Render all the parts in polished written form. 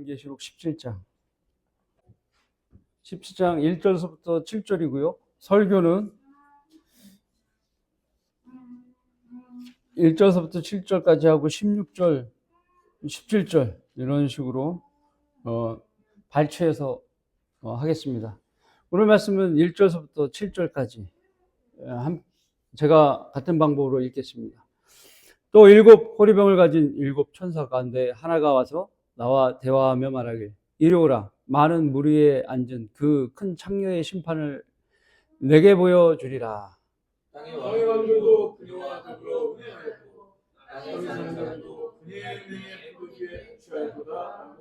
계시록 17장 1절서부터 7절이고요. 설교는 1절서부터 7절까지 하고 16절, 17절 이런 식으로 발췌해서 하겠습니다. 오늘 말씀은 1절서부터 7절까지 제가 같은 방법으로 읽겠습니다. 또 7 호리병을 가진 7 천사 가운데 하나가 와서 나와 대화하며 말하길, 이리 오라. 많은 물 위에 앉은 그 큰 창녀의 심판을 내게 보여주리라. 땅의 왕들도 그녀와 더불어 운행하였고 땅의 사는 자들도 그녀의 은혜에 부르기에 취하였도다.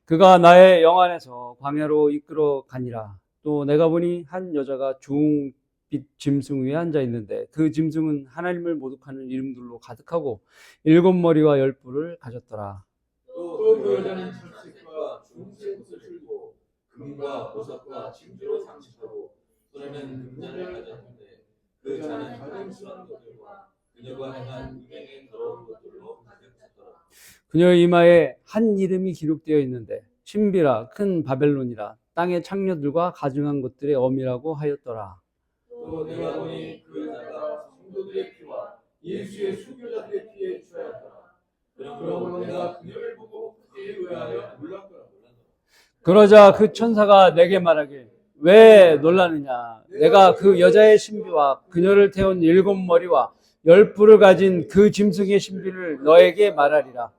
그가 나의 영안에서 광야로 이끌어 가니라. 또 내가 보니 한 여자가 주홍빛 짐승 위에 앉아 있는데 그 짐승은 하나님을 모독하는 이름들로 가득하고 7 머리와 10 뿔을 가졌더라. 또 그 여자는 철책과 주홍색 옷을 들고 금과 보석과 진주로 장식하고 손에는 금잔을 가졌는데 그 잔은 자랑스러운 것들과 그녀가 행한 음행의 더러운 것들로 가득 찼더라. 그녀의 이마에 한 이름이 기록되어 있는데 신비라 큰 바벨론이라 땅의 창녀들과 가증한 것들의 어미라고 하였더라. 또 내가 보니 그 여자가 성도들의 피와 예수의 수교자들의 피에 취하였더라. 그러므로 내가 그녀를 보고 크게 의아하여 놀랐더라. 그러자 그 천사가 내게 말하길, 왜 놀라느냐? 내가 그 여자의 신비와 그녀를 태운 7 머리와 10 뿔을 가진 그 짐승의 신비를 너에게 말하리라.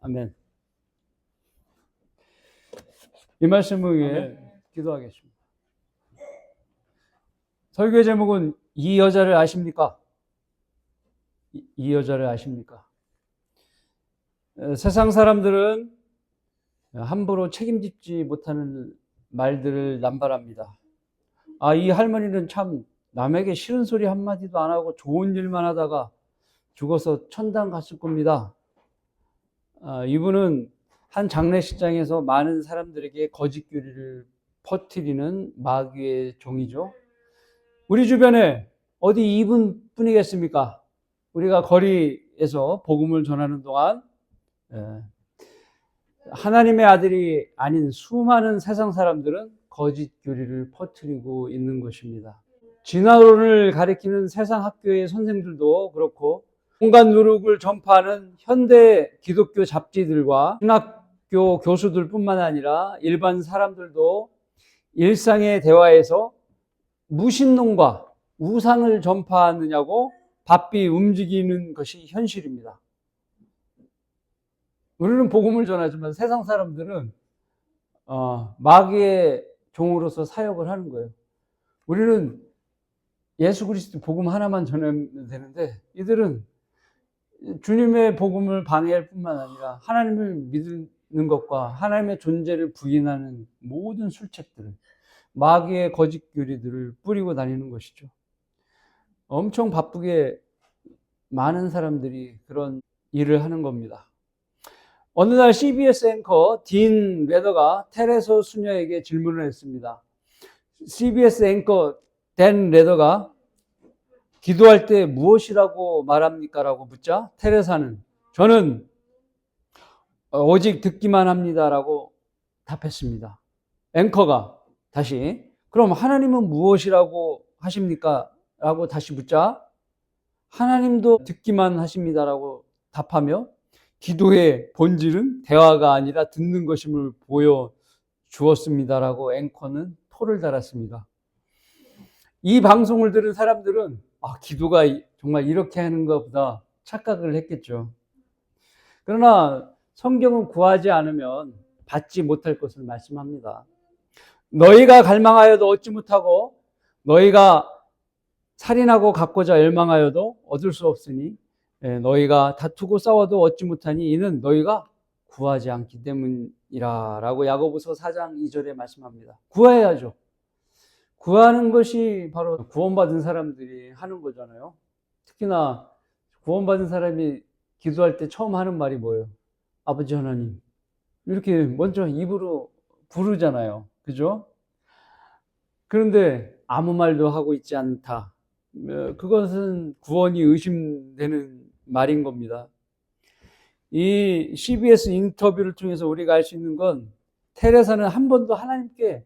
아멘. 이 말씀을 위해 기도하겠습니다. 설교 제목은 이 여자를 아십니까? 이 여자를 아십니까? 세상 사람들은 함부로 책임지지 못하는 말들을 남발합니다. 이 할머니는 참 남에게 싫은 소리 한마디도 안 하고 좋은 일만 하다가 죽어서 천당 갔을 겁니다. 이분은 한 장례식장에서 많은 사람들에게 거짓 교리를 퍼뜨리는 마귀의 종이죠. 우리 주변에 어디 이분 뿐이겠습니까? 우리가 거리에서 복음을 전하는 동안 하나님의 아들이 아닌 수많은 세상 사람들은 거짓 교리를 퍼뜨리고 있는 것입니다. 진화론을 가리키는 세상 학교의 선생들도 그렇고 온갖 누룩을 전파하는 현대 기독교 잡지들과 신학교 교수들뿐만 아니라 일반 사람들도 일상의 대화에서 무신론과 우상을 전파하느냐고 바삐 움직이는 것이 현실입니다. 우리는 복음을 전하지만 세상 사람들은 마귀의 종으로서 사역을 하는 거예요. 우리는 예수 그리스도 복음 하나만 전하면 되는데 이들은 주님의 복음을 방해할 뿐만 아니라 하나님을 믿는 것과 하나님의 존재를 부인하는 모든 술책들을, 마귀의 거짓 교리들을 뿌리고 다니는 것이죠. 엄청 바쁘게 많은 사람들이 그런 일을 하는 겁니다. 어느 날 CBS 앵커 딘 레더가 테레소 수녀에게 질문을 했습니다. CBS 앵커 댄 레더가 기도할 때 무엇이라고 말합니까? 라고 묻자 테레사는 저는 오직 듣기만 합니다 라고 답했습니다. 앵커가 다시 그럼 하나님은 무엇이라고 하십니까? 라고 다시 묻자 하나님도 듣기만 하십니다 라고 답하며 기도의 본질은 대화가 아니라 듣는 것임을 보여주었습니다라고 앵커는 토를 달았습니다. 이 방송을 들은 사람들은 기도가 정말 이렇게 하는 것보다 착각을 했겠죠. 그러나 성경은 구하지 않으면 받지 못할 것을 말씀합니다. 너희가 갈망하여도 얻지 못하고 너희가 살인하고 갖고자 열망하여도 얻을 수 없으니 너희가 다투고 싸워도 얻지 못하니 이는 너희가 구하지 않기 때문이라 라고 야고보서 4장 2절에 말씀합니다. 구해야죠. 구하는 것이 바로 구원받은 사람들이 하는 거잖아요. 특히나 구원받은 사람이 기도할 때 처음 하는 말이 뭐예요? 아버지 하나님. 이렇게 먼저 입으로 부르잖아요. 그죠? 그런데 아무 말도 하고 있지 않다. 그것은 구원이 의심되는 말인 겁니다. 이 CBS 인터뷰를 통해서 우리가 알 수 있는 건 테레사는 한 번도 하나님께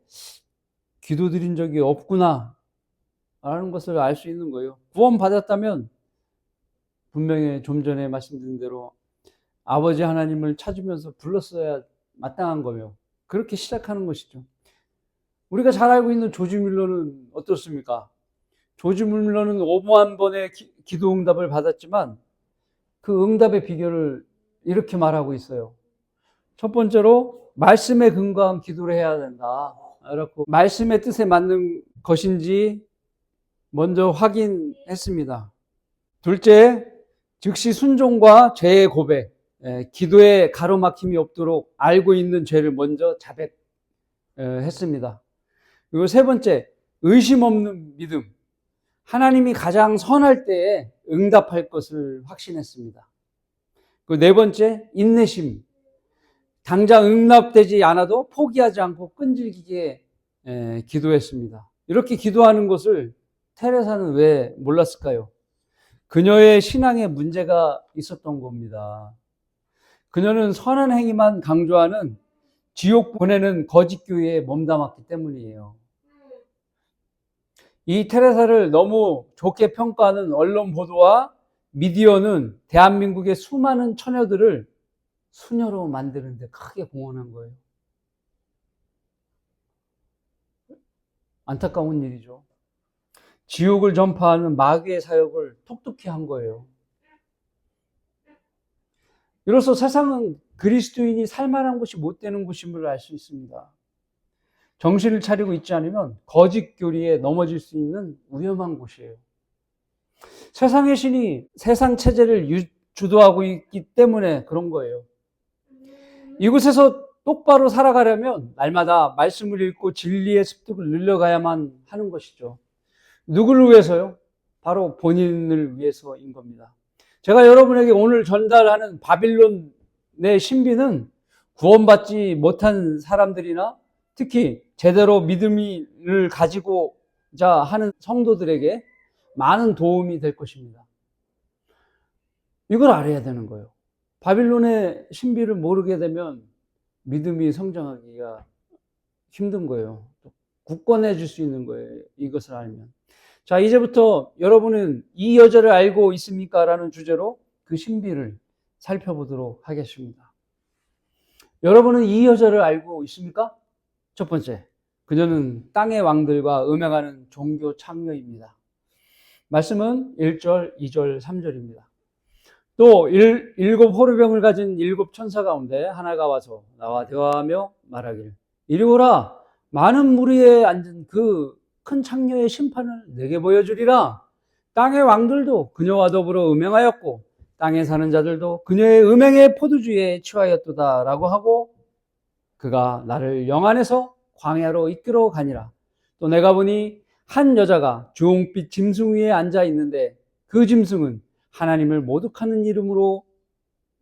기도드린 적이 없구나 라는 것을 알 수 있는 거예요. 구원받았다면 분명히 좀 전에 말씀드린 대로 아버지 하나님을 찾으면서 불렀어야 마땅한 거며 그렇게 시작하는 것이죠. 우리가 잘 알고 있는 조지 뮬러는 어떻습니까? 조지 뮬러는 5만 번의 기도 응답을 받았지만 그 응답의 비결을 이렇게 말하고 있어요. 첫 번째로 말씀에 근거한 기도를 해야 된다. 그렇고 말씀의 뜻에 맞는 것인지 먼저 확인했습니다. 둘째, 즉시 순종과 죄의 고백, 기도에 가로막힘이 없도록 알고 있는 죄를 먼저 자백했습니다. 그리고 세 번째, 의심 없는 믿음. 하나님이 가장 선할 때에 응답할 것을 확신했습니다. 그 네 번째, 인내심. 당장 응답되지 않아도 포기하지 않고 끈질기게 기도했습니다. 이렇게 기도하는 것을 테레사는 왜 몰랐을까요? 그녀의 신앙에 문제가 있었던 겁니다. 그녀는 선한 행위만 강조하는 지옥 보내는 거짓 교회에 몸담았기 때문이에요. 이 테레사를 너무 좋게 평가하는 언론 보도와 미디어는 대한민국의 수많은 처녀들을 수녀로 만드는데 크게 공헌한 거예요. 안타까운 일이죠. 지옥을 전파하는 마귀의 사역을 톡톡히 한 거예요. 이로써 세상은 그리스도인이 살만한 곳이 못 되는 곳임을 알 수 있습니다. 정신을 차리고 있지 않으면 거짓 교리에 넘어질 수 있는 위험한 곳이에요. 세상의 신이 세상 체제를 주도하고 있기 때문에 그런 거예요. 이곳에서 똑바로 살아가려면 날마다 말씀을 읽고 진리의 습득을 늘려가야만 하는 것이죠. 누구를 위해서요? 바로 본인을 위해서인 겁니다. 제가 여러분에게 오늘 전달하는 바빌론의 신비는 구원받지 못한 사람들이나 특히 제대로 믿음을 가지고자 하는 성도들에게 많은 도움이 될 것입니다. 이걸 알아야 되는 거예요. 바빌론의 신비를 모르게 되면 믿음이 성장하기가 힘든 거예요. 굳건해질 수 있는 거예요. 이것을 알면. 자, 이제부터 여러분은 이 여자를 알고 있습니까? 라는 주제로 그 신비를 살펴보도록 하겠습니다. 여러분은 이 여자를 알고 있습니까? 첫 번째, 그녀는 땅의 왕들과 음행하는 종교 창녀입니다. 말씀은 1절, 2절, 3절입니다. 또 일곱 호르병을 가진 일곱 천사 가운데 하나가 와서 나와 대화하며 말하길, 이리 오라, 많은 무리에 앉은 그 큰 창녀의 심판을 내게 보여주리라. 땅의 왕들도 그녀와 더불어 음행하였고 땅에 사는 자들도 그녀의 음행의 포도주에 취하였도다 라고 하고, 그가 나를 영안에서 광야로 이끌어 가니라. 또 내가 보니 한 여자가 주홍빛 짐승 위에 앉아 있는데 그 짐승은 하나님을 모독하는 이름으로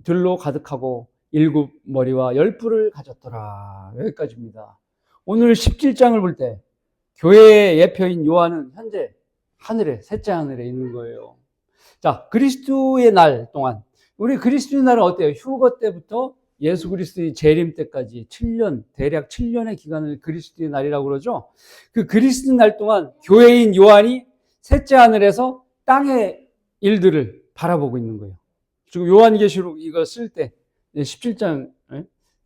들로 가득하고 7 머리와 10뿔을 가졌더라. 여기까지입니다. 오늘 17장을 볼 때 교회의 예표인 요한은 현재 하늘에, 셋째 하늘에 있는 거예요. 자, 그리스도의 날 동안, 우리 그리스도의 날은 어때요? 휴거 때부터 예수 그리스도의 재림 때까지 7년, 대략 7년의 기간을 그리스도의 날이라고 그러죠. 그 그리스도의 날 동안 교회인 요한이 셋째 하늘에서 땅의 일들을 바라보고 있는 거예요. 지금 요한계시록 이거 쓸 때 17장,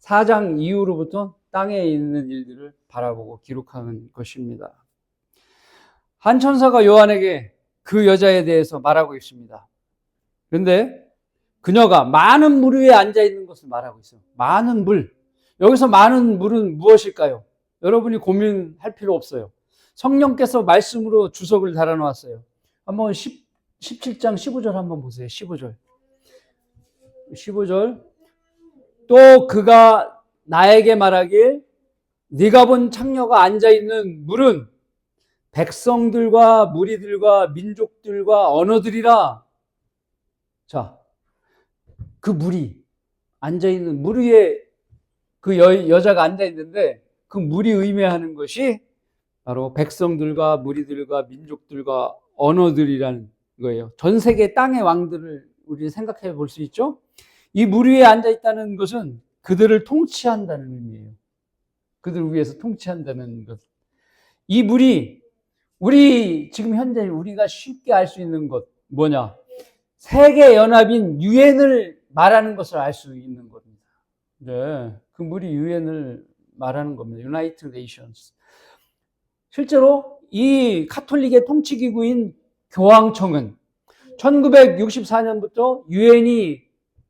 4장 이후로부터 땅에 있는 일들을 바라보고 기록하는 것입니다. 한 천사가 요한에게 그 여자에 대해서 말하고 있습니다. 그런데 그녀가 많은 물 위에 앉아 있는 것을 말하고 있어요. 많은 물. 여기서 많은 물은 무엇일까요? 여러분이 고민할 필요 없어요. 성령께서 말씀으로 주석을 달아놓았어요. 한번 17장 15절 한번 보세요. 15절. 또 그가 나에게 말하길, 네가 본 창녀가 앉아있는 물은 백성들과 무리들과 민족들과 언어들이라. 자, 그 물이 앉아있는 물 위에 그 여자가 앉아있는데 그 물이 의미하는 것이 바로 백성들과 무리들과 민족들과 언어들이라는 거예요. 전 세계 땅의 왕들을 우리 생각해 볼 수 있죠? 이 물 위에 앉아 있다는 것은 그들을 통치한다는 의미예요. 그들을 위해서 통치한다는 것. 이 물이 우리 지금 현재 우리가 쉽게 알 수 있는 것 뭐냐? 세계 연합인 유엔을 말하는 것을 알 수 있는 겁니다. 네, 그 물이 유엔을 말하는 겁니다. United Nations. 실제로 이 카톨릭의 통치기구인 교황청은 1964년부터 유엔이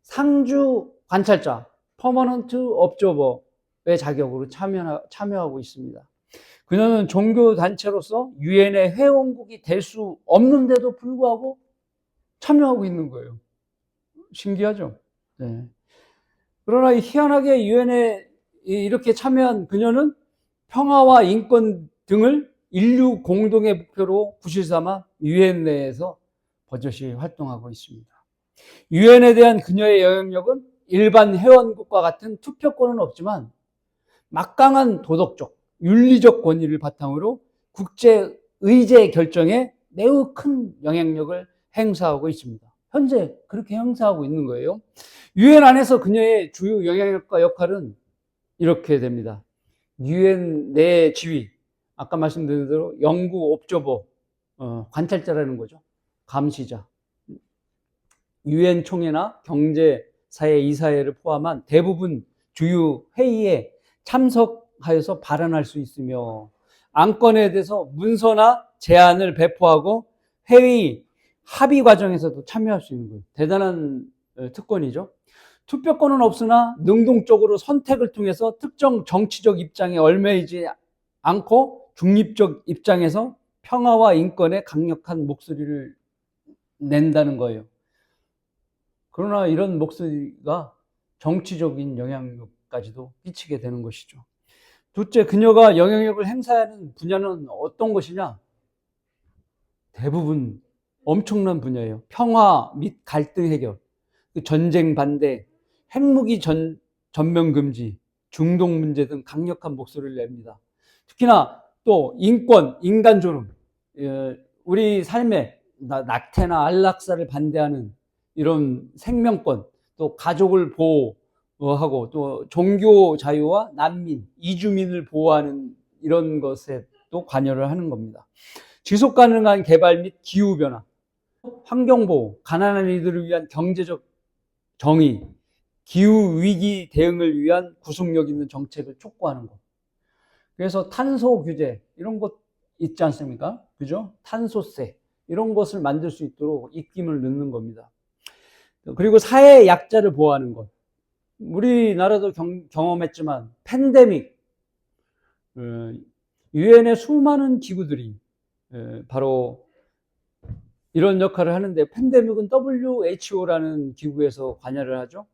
상주 관찰자, 퍼머넌트 업저버의 자격으로 참여하고 있습니다. 그녀는 종교단체로서 유엔의 회원국이 될 수 없는데도 불구하고 참여하고 있는 거예요. 신기하죠? 네. 그러나 희한하게 유엔에 이렇게 참여한 그녀는 평화와 인권 등을 인류 공동의 목표로 구실 삼아 유엔 내에서 버젓이 활동하고 있습니다. 유엔에 대한 그녀의 영향력은 일반 회원국과 같은 투표권은 없지만 막강한 도덕적, 윤리적 권위를 바탕으로 국제 의제 결정에 매우 큰 영향력을 행사하고 있습니다. 현재 그렇게 행사하고 있는 거예요. 유엔 안에서 그녀의 주요 영향력과 역할은 이렇게 됩니다. 유엔 내 지위, 아까 말씀드린 대로 연구 옵저버, 관찰자라는 거죠. 감시자. 유엔 총회나 경제사회 이사회를 포함한 대부분 주요 회의에 참석하여서 발언할 수 있으며 안건에 대해서 문서나 제안을 배포하고 회의 합의 과정에서도 참여할 수 있는 거예요. 대단한 특권이죠. 투표권은 없으나 능동적으로 선택을 통해서 특정 정치적 입장에 얽매이지 않고 중립적 입장에서 평화와 인권에 강력한 목소리를 낸다는 거예요. 그러나 이런 목소리가 정치적인 영향력까지도 끼치게 되는 것이죠. 둘째, 그녀가 영향력을 행사하는 분야는 어떤 것이냐? 대부분 엄청난 분야예요. 평화 및 갈등 해결, 전쟁 반대, 핵무기 전면 금지, 중동 문제 등 강력한 목소리를 냅니다. 특히나 또 인권, 인간 존엄, 우리 삶에 낙태나 안락사를 반대하는 이런 생명권, 또 가족을 보호하고 또 종교 자유와 난민, 이주민을 보호하는 이런 것에 또 관여를 하는 겁니다. 지속 가능한 개발 및 기후 변화, 환경 보호, 가난한 이들을 위한 경제적 정의, 기후 위기 대응을 위한 구속력 있는 정책을 촉구하는 것. 그래서 탄소 규제 이런 것 있지 않습니까? 그죠? 탄소세 이런 것을 만들 수 있도록 입김을 넣는 겁니다. 그리고 사회 약자를 보호하는 것. 우리나라도 경험했지만 팬데믹, 유엔의 수많은 기구들이 바로 이런 역할을 하는데 팬데믹은 WHO라는 기구에서 관여를 하죠.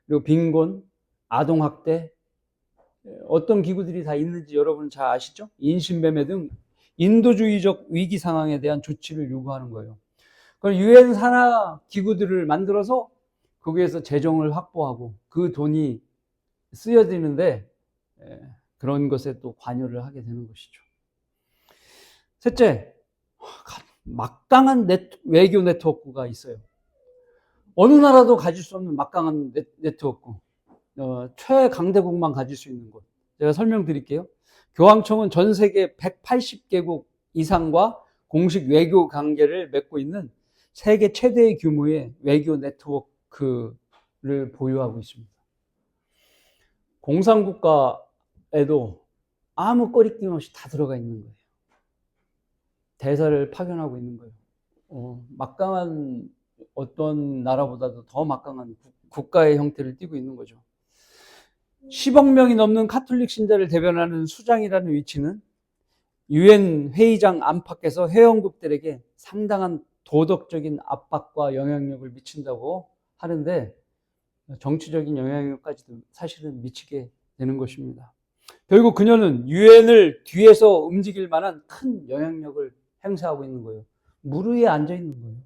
그리고 빈곤, 아동학대, 어떤 기구들이 다 있는지 여러분 잘 아시죠? 인신매매 등 인도주의적 위기 상황에 대한 조치를 요구하는 거예요. 그럼 유엔 산하 기구들을 만들어서 거기에서 재정을 확보하고 그 돈이 쓰여지는데 그런 것에 또 관여를 하게 되는 것이죠. 셋째, 막강한 외교 네트워크가 있어요. 어느 나라도 가질 수 없는 막강한 네트워크. 최강대국만 가질 수 있는 곳. 제가 설명드릴게요. 교황청은 전 세계 180개국 이상과 공식 외교 관계를 맺고 있는 세계 최대의 규모의 외교 네트워크를 보유하고 있습니다. 공산국가에도 아무 꺼리낌 없이 다 들어가 있는 거예요. 대사를 파견하고 있는 거예요. 막강한 어떤 나라보다도 더 막강한 국가의 형태를 띠고 있는 거죠. 10억 명이 넘는 카톨릭 신자를 대변하는 수장이라는 위치는 유엔 회의장 안팎에서 회원국들에게 상당한 도덕적인 압박과 영향력을 미친다고 하는데 정치적인 영향력까지도 사실은 미치게 되는 것입니다. 결국 그녀는 유엔을 뒤에서 움직일 만한 큰 영향력을 행사하고 있는 거예요. 물 위에 앉아 있는 거예요.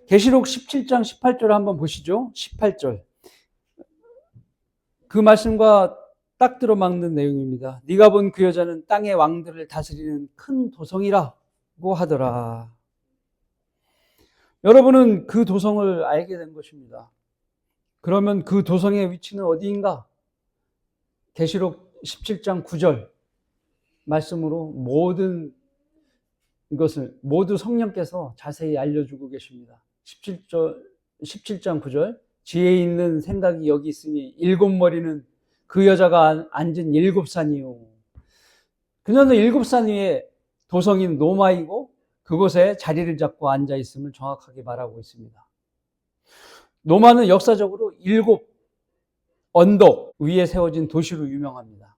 계시록 17장 18절을 한번 보시죠. 18절. 그 말씀과 딱 들어맞는 내용입니다. 네가 본 그 여자는 땅의 왕들을 다스리는 큰 도성이라고 하더라. 여러분은 그 도성을 알게 된 것입니다. 그러면 그 도성의 위치는 어디인가? 계시록 17장 9절 말씀으로 모든 이것을 모두 성령께서 자세히 알려주고 계십니다. 17장 9절 지혜 있는 생각이 여기 있으니 일곱 머리는 그 여자가 앉은 일곱 산이요. 그녀는 일곱 산 위에 도성인 노마이고 그곳에 자리를 잡고 앉아 있음을 정확하게 말하고 있습니다. 노마는 역사적으로 일곱 언덕 위에 세워진 도시로 유명합니다.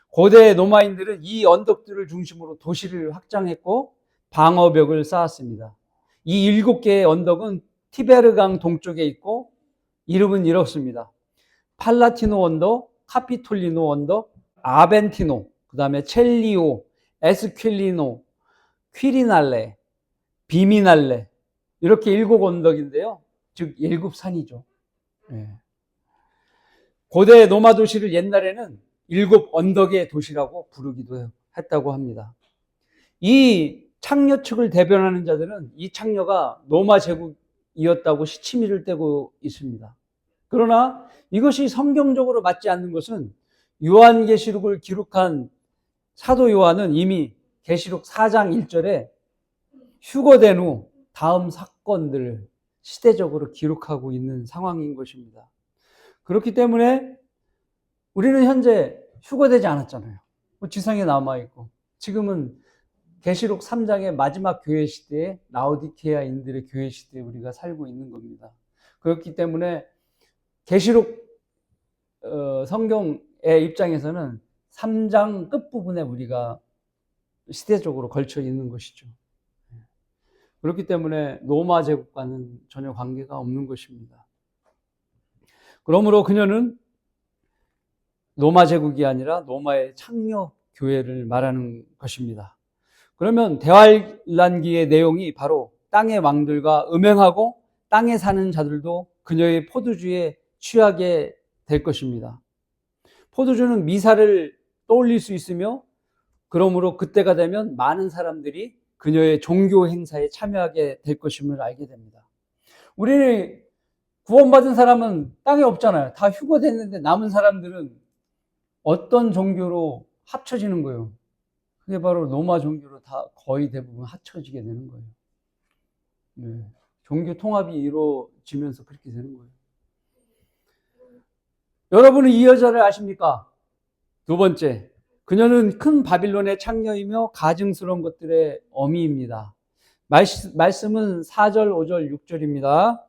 고대 노마인들은 이 언덕들을 중심으로 도시를 확장했고 방어벽을 쌓았습니다. 이 일곱 개의 언덕은 티베르강 동쪽에 있고 이름은 이렇습니다. 팔라티노 언덕, 카피톨리노 언덕, 아벤티노, 그 다음에 첼리오, 에스퀼리노, 퀴리날레, 비미날레 이렇게 일곱 언덕인데요. 즉 일곱 산이죠. 네. 고대 노마 도시를 옛날에는 일곱 언덕의 도시라고 부르기도 했다고 합니다. 이 창녀 측을 대변하는 자들은 이 창녀가 로마 제국이었다고 시치미를 떼고 있습니다. 그러나 이것이 성경적으로 맞지 않는 것은 요한계시록을 기록한 사도 요한은 이미 계시록 4장 1절에 휴거된 후 다음 사건들을 시대적으로 기록하고 있는 상황인 것입니다. 그렇기 때문에 우리는 현재 휴거되지 않았잖아요. 지상에 남아있고 지금은 계시록 3장의 마지막 교회 시대에 라오디케아인들의 교회 시대에 우리가 살고 있는 겁니다. 그렇기 때문에 계시록 성경의 입장에서는 3장 끝부분에 우리가 시대적으로 걸쳐 있는 것이죠. 그렇기 때문에 로마 제국과는 전혀 관계가 없는 것입니다. 그러므로 그녀는 로마 제국이 아니라 로마의 창녀 교회를 말하는 것입니다. 그러면 대환란기의 내용이 바로 땅의 왕들과 음행하고 땅에 사는 자들도 그녀의 포도주에 취하게 될 것입니다. 포도주는 미사를 떠올릴 수 있으며 그러므로 그때가 되면 많은 사람들이 그녀의 종교 행사에 참여하게 될 것임을 알게 됩니다. 우리는 구원받은 사람은 땅에 없잖아요. 다 휴거됐는데 남은 사람들은 어떤 종교로 합쳐지는 거예요? 그게 바로 로마 종교로 다 거의 대부분 합쳐지게 되는 거예요. 네. 종교 통합이 이루어지면서 그렇게 되는 거예요. 여러분은 이 여자를 아십니까? 두 번째, 그녀는 큰 바빌론의 창녀이며 가증스러운 것들의 어미입니다. 말씀은 4절, 5절, 6절입니다.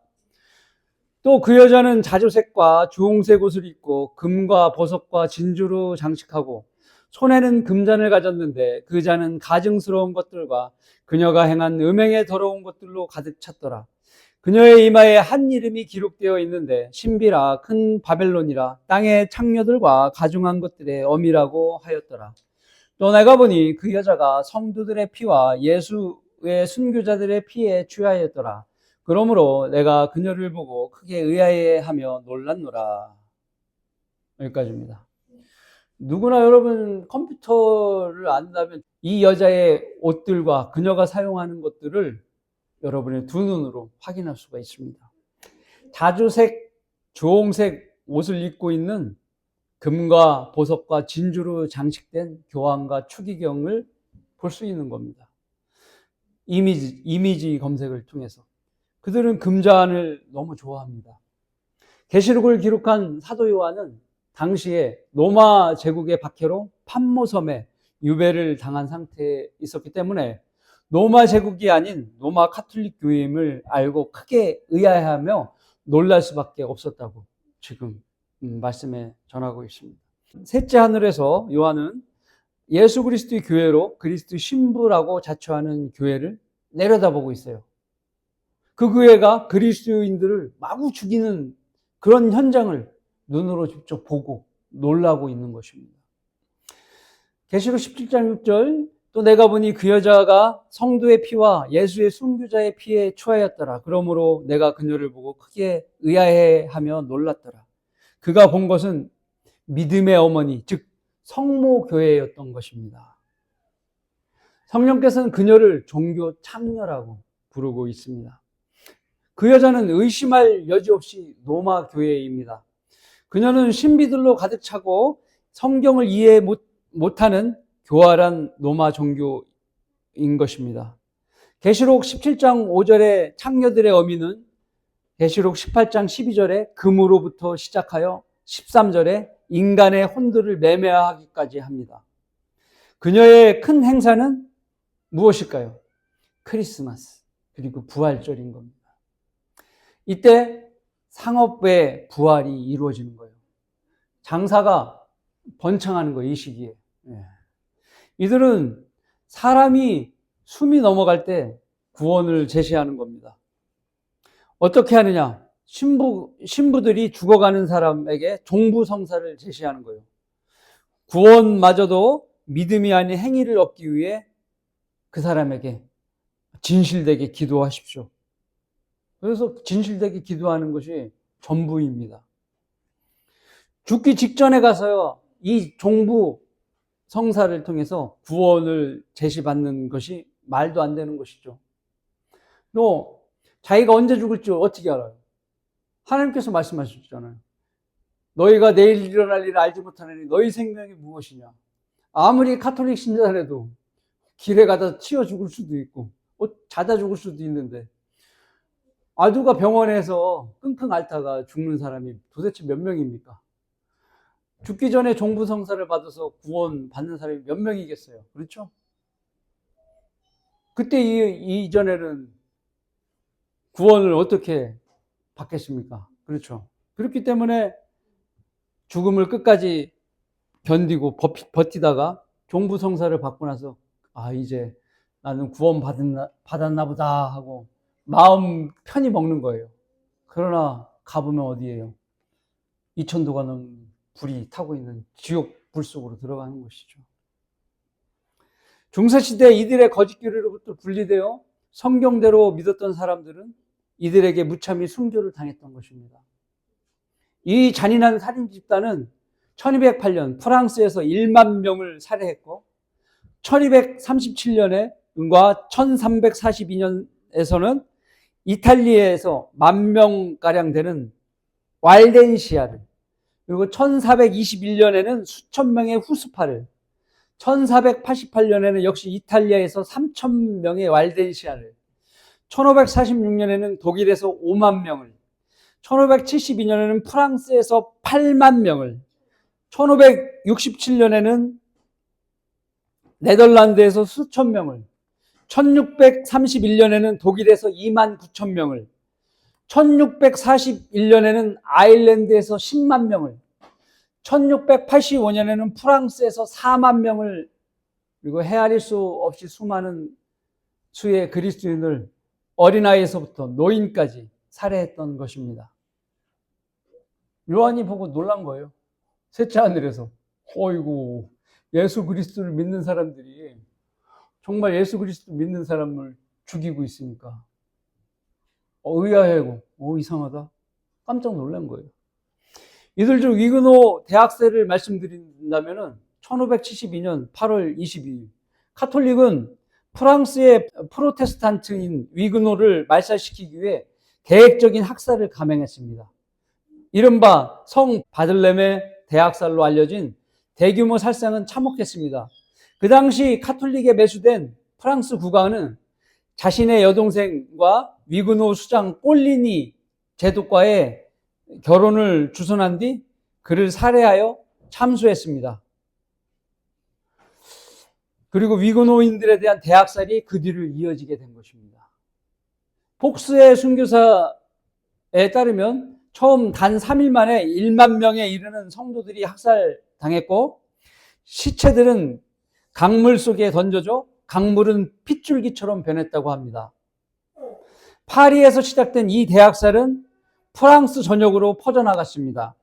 또 그 여자는 자주색과 주홍색 옷을 입고 금과 보석과 진주로 장식하고 손에는 금잔을 가졌는데 그 잔은 가증스러운 것들과 그녀가 행한 음행에 더러운 것들로 가득 찼더라. 그녀의 이마에 한 이름이 기록되어 있는데 신비라 큰 바벨론이라 땅의 창녀들과 가증한 것들의 어미라고 하였더라. 또 내가 보니 그 여자가 성도들의 피와 예수의 순교자들의 피에 취하였더라. 그러므로 내가 그녀를 보고 크게 의아해하며 놀랐노라. 여기까지입니다. 누구나 여러분 컴퓨터를 안다면 이 여자의 옷들과 그녀가 사용하는 것들을 여러분의 두 눈으로 확인할 수가 있습니다. 자주색, 주홍색 옷을 입고 있는 금과 보석과 진주로 장식된 교황과 추기경을 볼 수 있는 겁니다. 이미지 검색을 통해서. 그들은 금잔을 너무 좋아합니다. 계시록을 기록한 사도 요한은 당시에 로마 제국의 박해로 판모섬에 유배를 당한 상태에 있었기 때문에 로마 제국이 아닌 로마 카톨릭 교회임을 알고 크게 의아해하며 놀랄 수밖에 없었다고 지금 말씀에 전하고 있습니다. 셋째 하늘에서 요한은 예수 그리스도의 교회로 그리스도의 신부라고 자처하는 교회를 내려다보고 있어요. 그 교회가 그리스도인들을 마구 죽이는 그런 현장을 눈으로 직접 보고 놀라고 있는 것입니다. 계시록 17장 6절 또 내가 보니 그 여자가 성도의 피와 예수의 순교자의 피에 취하였더라. 그러므로 내가 그녀를 보고 크게 의아해하며 놀랐더라. 그가 본 것은 믿음의 어머니, 즉 성모교회였던 것입니다. 성령께서는 그녀를 종교 창녀라고 부르고 있습니다. 그 여자는 의심할 여지 없이 로마 교회입니다. 그녀는 신비들로 가득 차고 성경을 이해 못하는 교활한 로마 종교인 것입니다. 계시록 17장 5절의 창녀들의 어미는 계시록 18장 12절에 금으로부터 시작하여 13절에 인간의 혼들을 매매하기까지 합니다. 그녀의 큰 행사는 무엇일까요? 크리스마스, 그리고 부활절인 겁니다. 이때 상업의 부활이 이루어지는 거예요. 장사가 번창하는 거예요, 이 시기에. 이들은 사람이 숨이 넘어갈 때 구원을 제시하는 겁니다. 어떻게 하느냐? 신부들이 죽어가는 사람에게 종부성사를 제시하는 거예요. 구원마저도 믿음이 아닌 행위를 얻기 위해 그 사람에게 진실되게 기도하십시오. 그래서 진실되게 기도하는 것이 전부입니다. 죽기 직전에 가서요, 이 종부 성사를 통해서 구원을 제시받는 것이 말도 안 되는 것이죠. 또 자기가 언제 죽을지 어떻게 알아요? 하나님께서 말씀하셨잖아요. 너희가 내일 일어날 일을 알지 못하느니 너희 생명이 무엇이냐? 아무리 카톨릭 신자라도 길에 가다 치여 죽을 수도 있고 자다 죽을 수도 있는데, 누가 병원에서 끙끙 앓다가 죽는 사람이 도대체 몇 명입니까? 죽기 전에 종부성사를 받아서 구원 받는 사람이 몇 명이겠어요? 그렇죠? 그때 이전에는 구원을 어떻게 받겠습니까? 그렇죠? 그렇기 때문에 죽음을 끝까지 견디고 버티다가 종부성사를 받고 나서 이제 나는 구원 받았나 보다 하고 마음 편히 먹는 거예요. 그러나 가보면 어디예요? 이천도가 넘는 불이 타고 있는 지옥 불 속으로 들어가는 것이죠. 중세시대 이들의 거짓교리로부터 분리되어 성경대로 믿었던 사람들은 이들에게 무참히 순교를 당했던 것입니다. 이 잔인한 살인 집단은 1208년 프랑스에서 1만 명을 살해했고 1237년과 1342년에서는 이탈리아에서 10,000명가량 되는 왈덴시아를, 그리고 1421년에는 수천 명의 후스파를, 1488년에는 역시 이탈리아에서 3,000명의 왈덴시아를, 1546년에는 독일에서 5만 명을, 1572년에는 프랑스에서 8만 명을, 1567년에는 네덜란드에서 수천 명을, 1631년에는 독일에서 2만 9천 명을, 1641년에는 아일랜드에서 10만 명을, 1685년에는 프랑스에서 4만 명을, 그리고 헤아릴 수 없이 수많은 수의 그리스도인을 어린아이에서부터 노인까지 살해했던 것입니다. 요한이 보고 놀란 거예요. 셋째 하늘에서. 어이구, 예수 그리스도를 믿는 사람들이 정말 예수 그리스도 믿는 사람을 죽이고 있으니까 의아해고 이상하다. 깜짝 놀란 거예요. 이들 중 위그노 대학세를 말씀드린다면 1572년 8월 22일 카톨릭은 프랑스의 프로테스탄트인 위그노를 말살시키기 위해 계획적인 학살을 감행했습니다. 이른바 성 바들렘의 대학살로 알려진 대규모 살상은 참혹했습니다. 그 당시 카톨릭에 매수된 프랑스 국왕은 자신의 여동생과 위그노 수장 꼴리니 제독과의 결혼을 주선한 뒤 그를 살해하여 참수했습니다. 그리고 위그노인들에 대한 대학살이 그 뒤를 이어지게 된 것입니다. 폭스의 순교사에 따르면 처음 단 3일 만에 1만 명에 이르는 성도들이 학살당했고, 시체들은 강물 속에 던져져 강물은 핏줄기처럼 변했다고 합니다. 파리에서 시작된 이 대학살은 프랑스 전역으로 퍼져나갔습니다.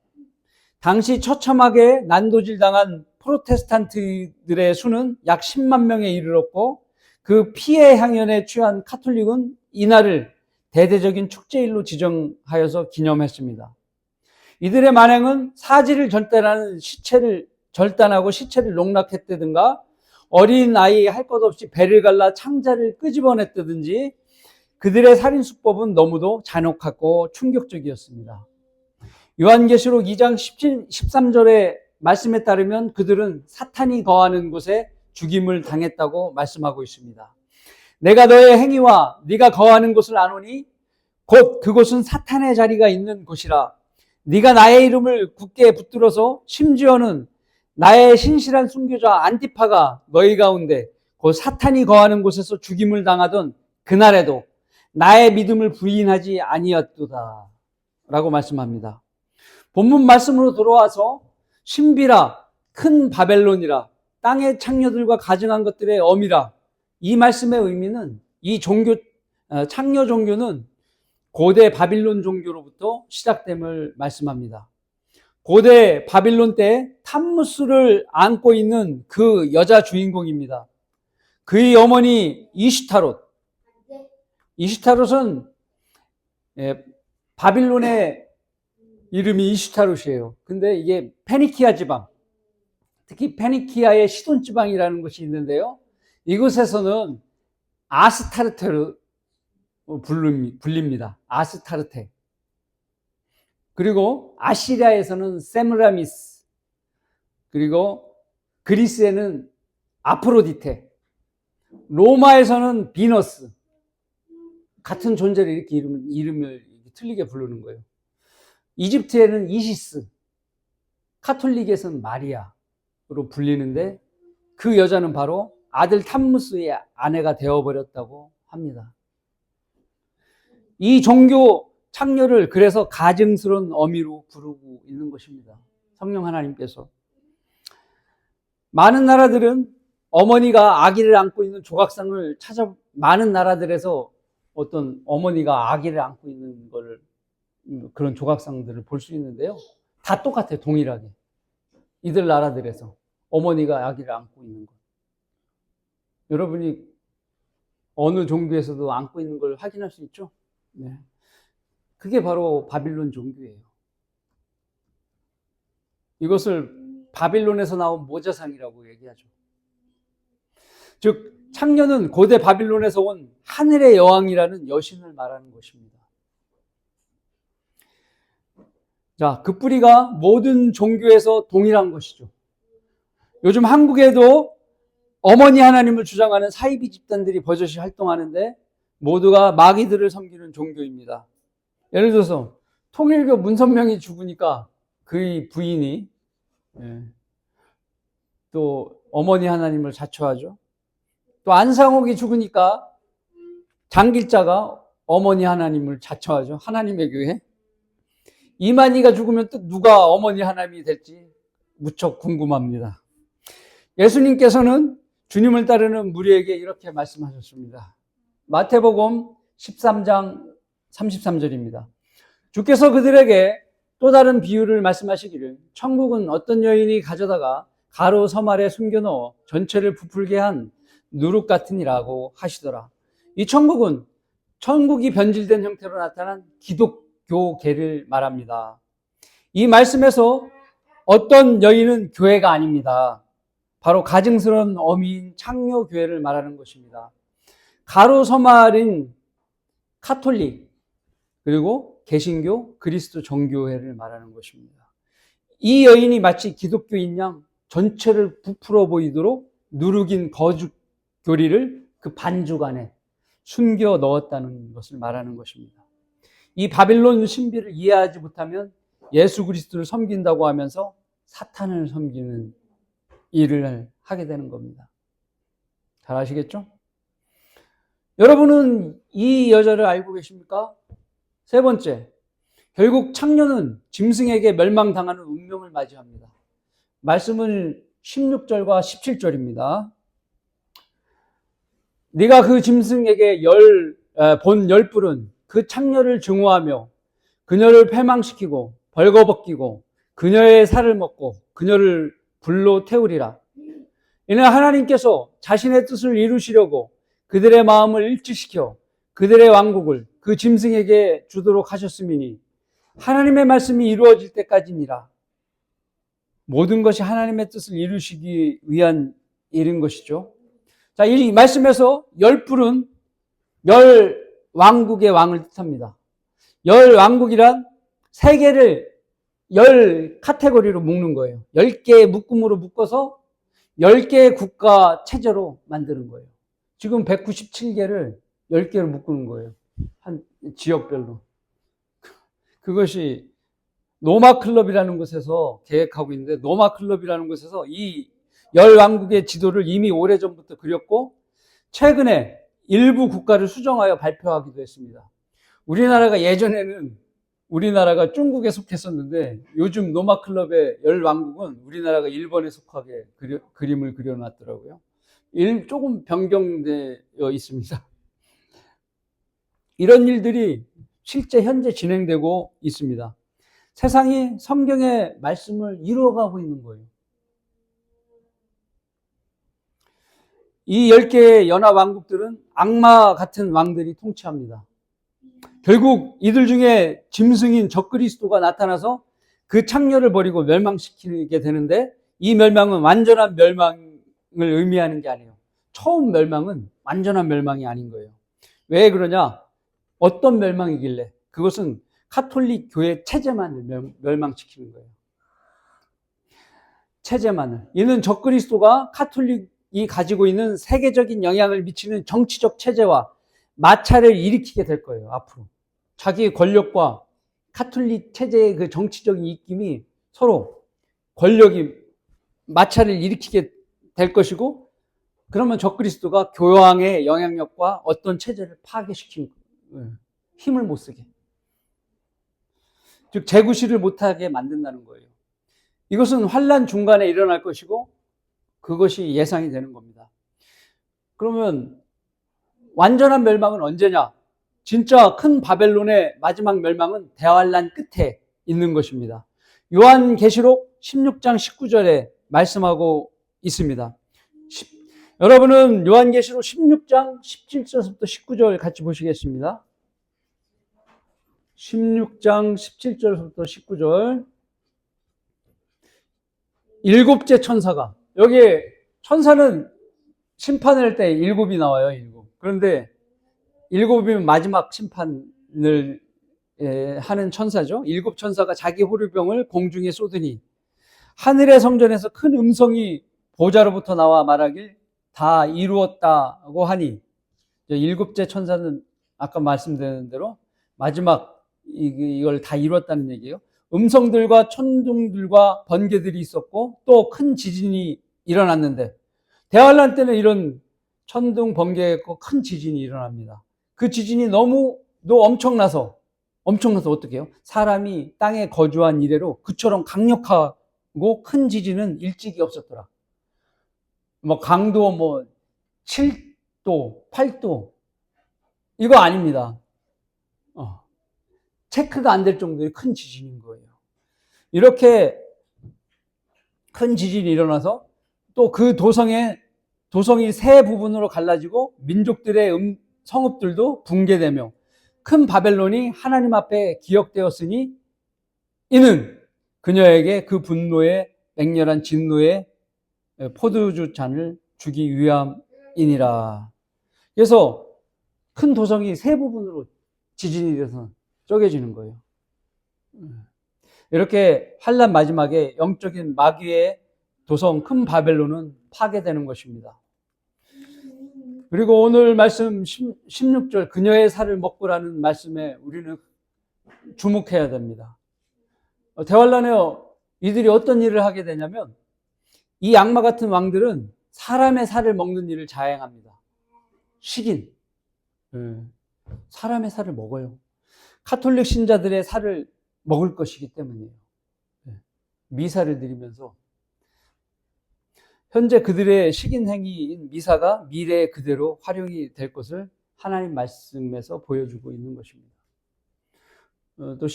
당시 처참하게 난도질당한 프로테스탄트들의 수는 약 10만 명에 이르렀고, 그 피해 향연에 취한 카톨릭은 이날을 대대적인 축제일로 지정하여서 기념했습니다. 이들의 만행은 사지를 절단하고 시체를 농락했다든가, 어린 아이 할 것 없이 배를 갈라 창자를 끄집어냈다든지, 그들의 살인 수법은 너무도 잔혹하고 충격적이었습니다. 요한계시록 2장 13절의 말씀에 따르면 그들은 사탄이 거하는 곳에 죽임을 당했다고 말씀하고 있습니다. 내가 너의 행위와 네가 거하는 곳을 아노니 곧 그곳은 사탄의 자리가 있는 곳이라. 네가 나의 이름을 굳게 붙들어서 심지어는 나의 신실한 순교자 안티파가 너희 가운데 곧 사탄이 거하는 곳에서 죽임을 당하던 그날에도 나의 믿음을 부인하지 아니었도다 라고 말씀합니다. 본문 말씀으로 돌아와서 신비라 큰 바벨론이라 땅의 창녀들과 가증한 것들의 어미라, 이 말씀의 의미는 이 창녀 종교는 고대 바빌론 종교로부터 시작됨을 말씀합니다. 고대 바빌론 때 탐무스를 안고 있는 그 여자 주인공입니다. 그의 어머니 이슈타롯. 이슈타롯은 바빌론의 이름이 이슈타롯이에요. 근데 이게 페니키아 지방, 특히 페니키아의 시돈 지방이라는 곳이 있는데요. 이곳에서는 아스타르테로 불립니다. 아스타르테. 그리고 아시리아에서는 세므라미스, 그리고 그리스에는 아프로디테, 로마에서는 비너스. 같은 존재를 이렇게 이름을 틀리게 부르는 거예요. 이집트에는 이시스, 카톨릭에서는 마리아로 불리는데 그 여자는 바로 아들 탐무스의 아내가 되어버렸다고 합니다. 이 종교 창녀를 그래서 가증스러운 어미로 부르고 있는 것입니다. 성령 하나님께서. 많은 나라들은 어머니가 아기를 안고 있는 조각상을 많은 나라들에서 어떤 어머니가 아기를 안고 있는 걸, 그런 조각상들을 볼 수 있는데요. 다 똑같아요. 동일하게. 이들 나라들에서 어머니가 아기를 안고 있는 것. 여러분이 어느 종교에서도 안고 있는 걸 확인할 수 있죠? 네. 그게 바로 바빌론 종교예요. 이것을 바빌론에서 나온 모자상이라고 얘기하죠. 즉, 창녀는 고대 바빌론에서 온 하늘의 여왕이라는 여신을 말하는 것입니다. 자, 그 뿌리가 모든 종교에서 동일한 것이죠. 요즘 한국에도 어머니 하나님을 주장하는 사이비 집단들이 버젓이 활동하는데 모두가 마귀들을 섬기는 종교입니다. 예를 들어서 통일교 문선명이 죽으니까 그의 부인이 또 어머니 하나님을 자처하죠. 또 안상옥이 죽으니까 장길자가 어머니 하나님을 자처하죠. 하나님의 교회. 이만희가 죽으면 또 누가 어머니 하나님이 될지 무척 궁금합니다. 예수님께서는 주님을 따르는 무리에게 이렇게 말씀하셨습니다. 마태복음 13장 33절입니다. 주께서 그들에게 또 다른 비유를 말씀하시기를 천국은 어떤 여인이 가져다가 가로 섬 아래 숨겨넣어 전체를 부풀게 한 누룩 같으니라고 하시더라. 이 천국은 천국이 변질된 형태로 나타난 기독교계를 말합니다. 이 말씀에서 어떤 여인은 교회가 아닙니다. 바로 가증스러운 어미인 창녀교회를 말하는 것입니다. 가로 섬 아래인 카톨릭, 그리고 개신교, 그리스도 정교회를 말하는 것입니다. 이 여인이 마치 기독교인 양 전체를 부풀어 보이도록 누룩인 거죽 교리를 그 반죽 안에 숨겨 넣었다는 것을 말하는 것입니다. 이 바빌론 신비를 이해하지 못하면 예수 그리스도를 섬긴다고 하면서 사탄을 섬기는 일을 하게 되는 겁니다. 잘 아시겠죠? 여러분은 이 여자를 알고 계십니까? 세 번째, 결국 창녀는 짐승에게 멸망당하는 운명을 맞이합니다. 말씀은 16절과 17절입니다. 네가 그 짐승에게 본 열불은 그 창녀를 증오하며 그녀를 패망시키고 벌거벗기고 그녀의 살을 먹고 그녀를 불로 태우리라. 이는 하나님께서 자신의 뜻을 이루시려고 그들의 마음을 일치시켜 그들의 왕국을 그 짐승에게 주도록 하셨음이니 하나님의 말씀이 이루어질 때까지니라. 모든 것이 하나님의 뜻을 이루시기 위한 일인 것이죠. 자, 이 말씀에서 열불은 왕국의 왕을 뜻합니다. 열 왕국이란 세계를 열 카테고리로 묶는 거예요. 10개의 묶음으로 묶어서 10개의 국가 체제로 만드는 거예요. 지금 197개를 10개로 묶는 거예요. 한 지역별로. 그것이 노마클럽이라는 곳에서 계획하고 있는데, 노마클럽이라는 곳에서 이 열 왕국의 지도를 이미 오래전부터 그렸고 최근에 일부 국가를 수정하여 발표하기도 했습니다. 우리나라가 예전에는 우리나라가 중국에 속했었는데 요즘 노마클럽의 열 왕국은 우리나라가 일본에 속하게 그림을 그려놨더라고요. 조금 변경되어 있습니다. 이런 일들이 실제 현재 진행되고 있습니다. 세상이 성경의 말씀을 이루어가고 있는 거예요. 이 10개의 연합왕국들은 악마 같은 왕들이 통치합니다. 결국 이들 중에 짐승인 적그리스도가 나타나서 그 창녀를 버리고 멸망시키게 되는데, 이 멸망은 완전한 멸망을 의미하는 게 아니에요. 처음 멸망은 완전한 멸망이 아닌 거예요. 왜 그러냐? 어떤 멸망이길래? 그것은 카톨릭 교회 체제만을 멸망시키는 거예요. 체제만을. 이는 적그리스도가 카톨릭이 가지고 있는 세계적인 영향을 미치는 정치적 체제와 마찰을 일으키게 될 거예요, 앞으로. 자기의 권력과 카톨릭 체제의 그 정치적인 입김이 서로 권력이 마찰을 일으키게 될 것이고, 그러면 적그리스도가 교황의 영향력과 어떤 체제를 파괴시키는 거예요. 힘을 못 쓰게. 즉 재구시를 못하게 만든다는 거예요. 이것은 환란 중간에 일어날 것이고 그것이 예상이 되는 겁니다. 그러면 완전한 멸망은 언제냐? 진짜 큰 바벨론의 마지막 멸망은 대환란 끝에 있는 것입니다. 요한계시록 16장 19절에 말씀하고 있습니다. 여러분은 요한계시록 16장 17절부터 19절 같이 보시겠습니다. 16장 17절부터 19절. 일곱째 천사가, 여기 천사는 심판할 때 일곱이 나와요. 일곱. 그런데 일곱이면 마지막 심판을 하는 천사죠. 일곱 천사가 자기 호르병을 공중에 쏟으니 하늘의 성전에서 큰 음성이 보좌로부터 나와 말하길 다 이루었다고 하니, 일곱째 천사는 아까 말씀드린 대로 마지막 이걸 다 이뤘다는 얘기예요. 음성들과 천둥들과 번개들이 있었고 또 큰 지진이 일어났는데, 대환란 때는 이런 천둥 번개가 있고 큰 지진이 일어납니다. 그 지진이 너무도 엄청나서 어떻게 해요? 사람이 땅에 거주한 이래로 그처럼 강력하고 큰 지진은 일찍이 없었더라. 강도 7도, 8도 이거 아닙니다. 체크가 안 될 정도의 큰 지진인 거예요. 이렇게 큰 지진이 일어나서 또 그 도성이 세 부분으로 갈라지고 민족들의 성읍들도 붕괴되며 큰 바벨론이 하나님 앞에 기억되었으니 이는 그녀에게 그 분노의 맹렬한 진노의 포도주 잔을 주기 위함이니라. 그래서 큰 도성이 세 부분으로 지진이 돼서 쪼개지는 거예요. 이렇게 환란 마지막에 영적인 마귀의 도성 큰 바벨론은 파괴되는 것입니다. 그리고 오늘 말씀 16절 그녀의 살을 먹고라는 말씀에 우리는 주목해야 됩니다. 대환란에 이들이 어떤 일을 하게 되냐면, 이 악마 같은 왕들은 사람의 살을 먹는 일을 자행합니다. 식인. 사람의 살을 먹어요. 카톨릭 신자들의 살을 먹을 것이기 때문이에요. 미사를 드리면서 현재 그들의 식인 행위인 미사가 미래에 그대로 활용이 될 것을 하나님 말씀에서 보여주고 있는 것입니다. 또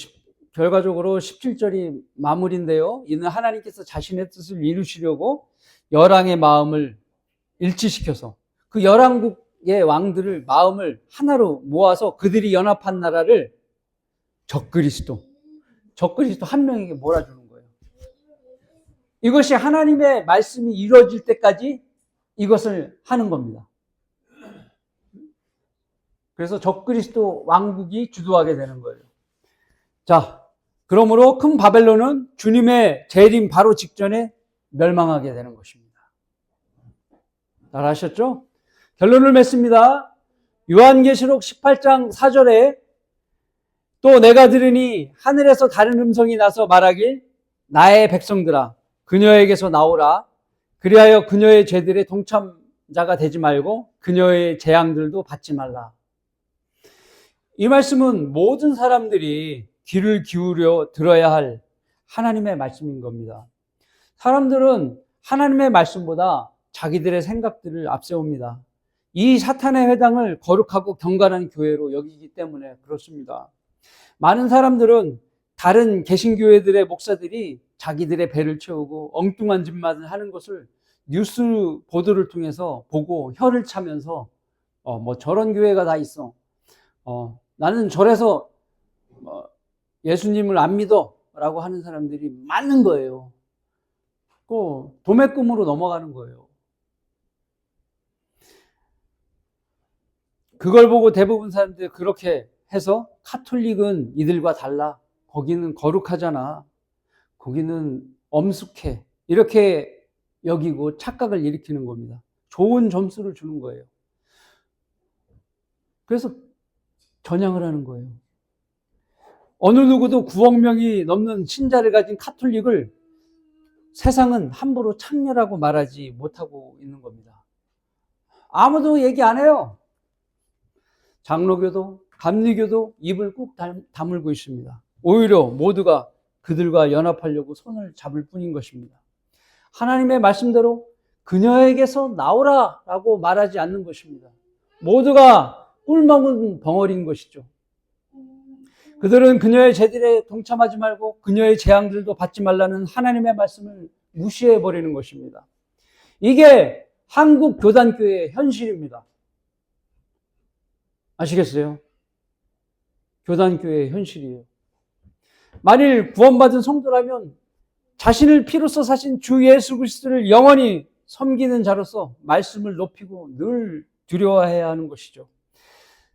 결과적으로 17절이 마무리인데요. 이는 하나님께서 자신의 뜻을 이루시려고 열왕의 마음을 일치시켜서 그 열왕국의 왕들을 마음을 하나로 모아서 그들이 연합한 나라를 적그리스도 한 명에게 몰아주는 거예요. 이것이 하나님의 말씀이 이루어질 때까지 이것을 하는 겁니다. 그래서 적그리스도 왕국이 주도하게 되는 거예요. 자, 그러므로 큰 바벨론은 주님의 재림 바로 직전에 멸망하게 되는 것입니다. 잘 아셨죠? 결론을 맺습니다. 요한계시록 18장 4절에 또 내가 들으니 하늘에서 다른 음성이 나서 말하길 나의 백성들아 그녀에게서 나오라. 그리하여 그녀의 죄들의 동참자가 되지 말고 그녀의 재앙들도 받지 말라. 이 말씀은 모든 사람들이 귀를 기울여 들어야 할 하나님의 말씀인 겁니다. 사람들은 하나님의 말씀보다 자기들의 생각들을 앞세웁니다. 이 사탄의 회당을 거룩하고 경건한 교회로 여기기 때문에 그렇습니다. 많은 사람들은 다른 개신교회들의 목사들이 자기들의 배를 채우고 엉뚱한 짓만 하는 것을 뉴스 보도를 통해서 보고 혀를 차면서 뭐 저런 교회가 다 있어. 나는 저래서 예수님을 안 믿어 라고 하는 사람들이 많은 거예요. 그 도매금으로 넘어가는 거예요. 그걸 보고 대부분 사람들이 그렇게 해서 카톨릭은 이들과 달라. 거기는 거룩하잖아. 거기는 엄숙해. 이렇게 여기고 착각을 일으키는 겁니다. 좋은 점수를 주는 거예요. 그래서 전향을 하는 거예요. 어느 누구도 9억 명이 넘는 신자를 가진 카톨릭을 세상은 함부로 창녀라고 말하지 못하고 있는 겁니다. 아무도 얘기 안 해요. 장로교도 감리교도 입을 꾹 다물고 있습니다. 오히려 모두가 그들과 연합하려고 손을 잡을 뿐인 것입니다. 하나님의 말씀대로 그녀에게서 나오라 라고 말하지 않는 것입니다. 모두가 꿀먹은 벙어리인 것이죠. 그들은 그녀의 죄들에 동참하지 말고 그녀의 재앙들도 받지 말라는 하나님의 말씀을 무시해버리는 것입니다. 이게 한국 교단교회의 현실입니다. 아시겠어요? 교단교회의 현실이에요. 만일 구원받은 성도라면 자신을 피로써 사신 주 예수 그리스도를 영원히 섬기는 자로서 말씀을 높이고 늘 두려워해야 하는 것이죠.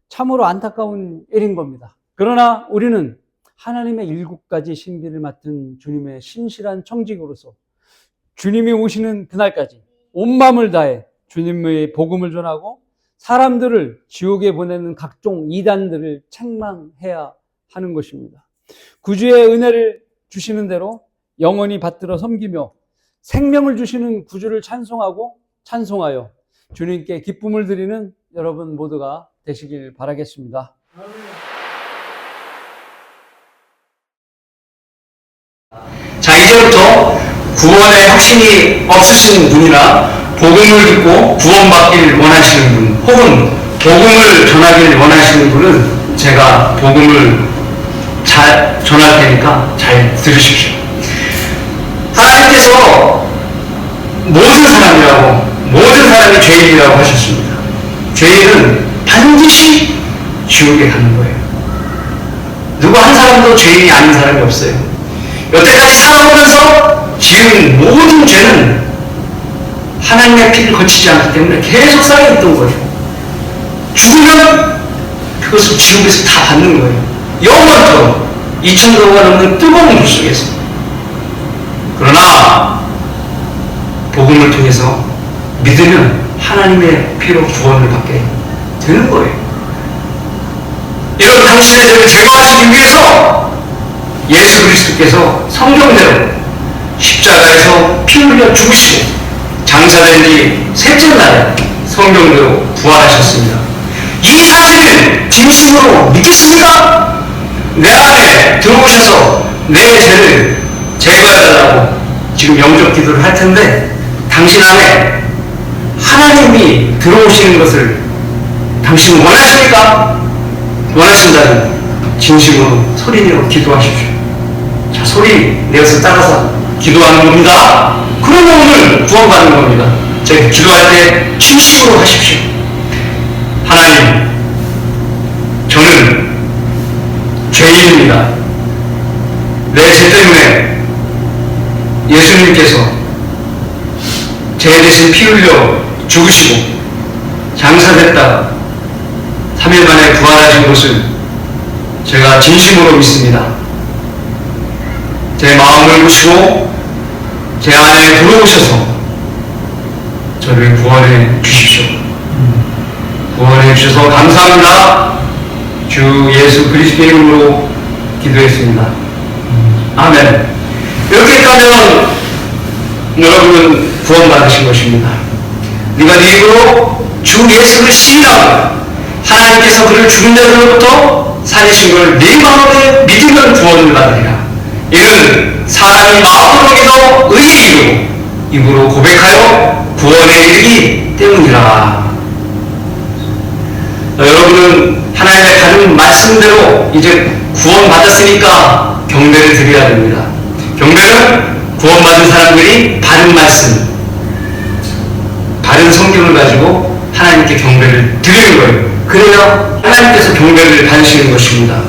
참으로 안타까운 일인 겁니다. 그러나 우리는 하나님의 7가지 신비를 맡은 주님의 신실한 청직으로서 주님이 오시는 그날까지 온 마음을 다해 주님의 복음을 전하고 사람들을 지옥에 보내는 각종 이단들을 책망해야 하는 것입니다. 구주의 은혜를 주시는 대로 영원히 받들어 섬기며 생명을 주시는 구주를 찬송하여 주님께 기쁨을 드리는 여러분 모두가 되시길 바라겠습니다. 자, 이제부터 구원의 확신이 없으신 분이나 복음을 듣고 구원받기를 원하시는 분, 혹은 복음을 전하기를 원하시는 분은 제가 복음을 잘 전할 테니까 잘 들으십시오. 하나님께서 모든 사람이 죄인이라고 하셨습니다. 죄인은 반드시 지옥에 가는 거예요. 누구 한 사람도 죄인이 아닌 사람이 없어요. 여태까지 살아오면서 지은 모든 죄는 하나님의 피를 거치지 않기 때문에 계속 쌓여있던 거예요. 죽으면 그것을 지옥에서 다 받는 거예요. 영원토록 2000도가 넘는 뜨거운 불 속에서. 그러나 복음을 통해서 믿으면 하나님의 피로 구원을 받게 되는 거예요. 이런 당신의 죄를 제거하시기 위해서 예수 그리스도께서 성경대로 십자가에서 피 흘려 죽으시고 장사된 지 셋째 날에 성경대로 부활하셨습니다. 이 사실을 진심으로 믿겠습니까? 내 안에 들어오셔서 내 죄를 제거해달라고 지금 영접 기도를 할 텐데, 당신 안에 하나님이 들어오시는 것을 당신은 원하십니까? 원하신다면 진심으로 소리내어 기도하십시오. 자, 소리 내어서 따라서 기도하는 겁니다. 그러면 오늘 구원받는 겁니다. 제가 기도할 때 진심으로 하십시오. 하나님, 저는 죄인입니다. 내 죄 때문에 예수님께서 제 대신 피 흘려 죽으시고 장사됐다 3일 만에 부활하신 것을 제가 진심으로 믿습니다. 제 마음을 보시고 제 안에 들어오셔서 저를 구원해 주십시오. 구원해 주셔서 감사합니다. 주 예수 그리스도의 이름으로 기도했습니다. 아멘. 이렇게 가면 여러분은 구원받으신 것입니다. 네가 네 입으로 주 예수를 시인하고 하나님께서 그를 죽은 자들로부터 살리신 걸 네 마음에 믿으면 구원을 받으리라. 이는 사람이 마음으로 믿어 의에 이르고 입으로 고백하여 구원에 이르기 때문이라. 여러분은 하나님의 다른 말씀대로 이제 구원받았으니까 경배를 드려야 됩니다. 경배는 구원받은 사람들이 바른 말씀, 바른 성경을 가지고 하나님께 경배를 드리는 거예요. 그래야 하나님께서 경배를 받으시는 것입니다.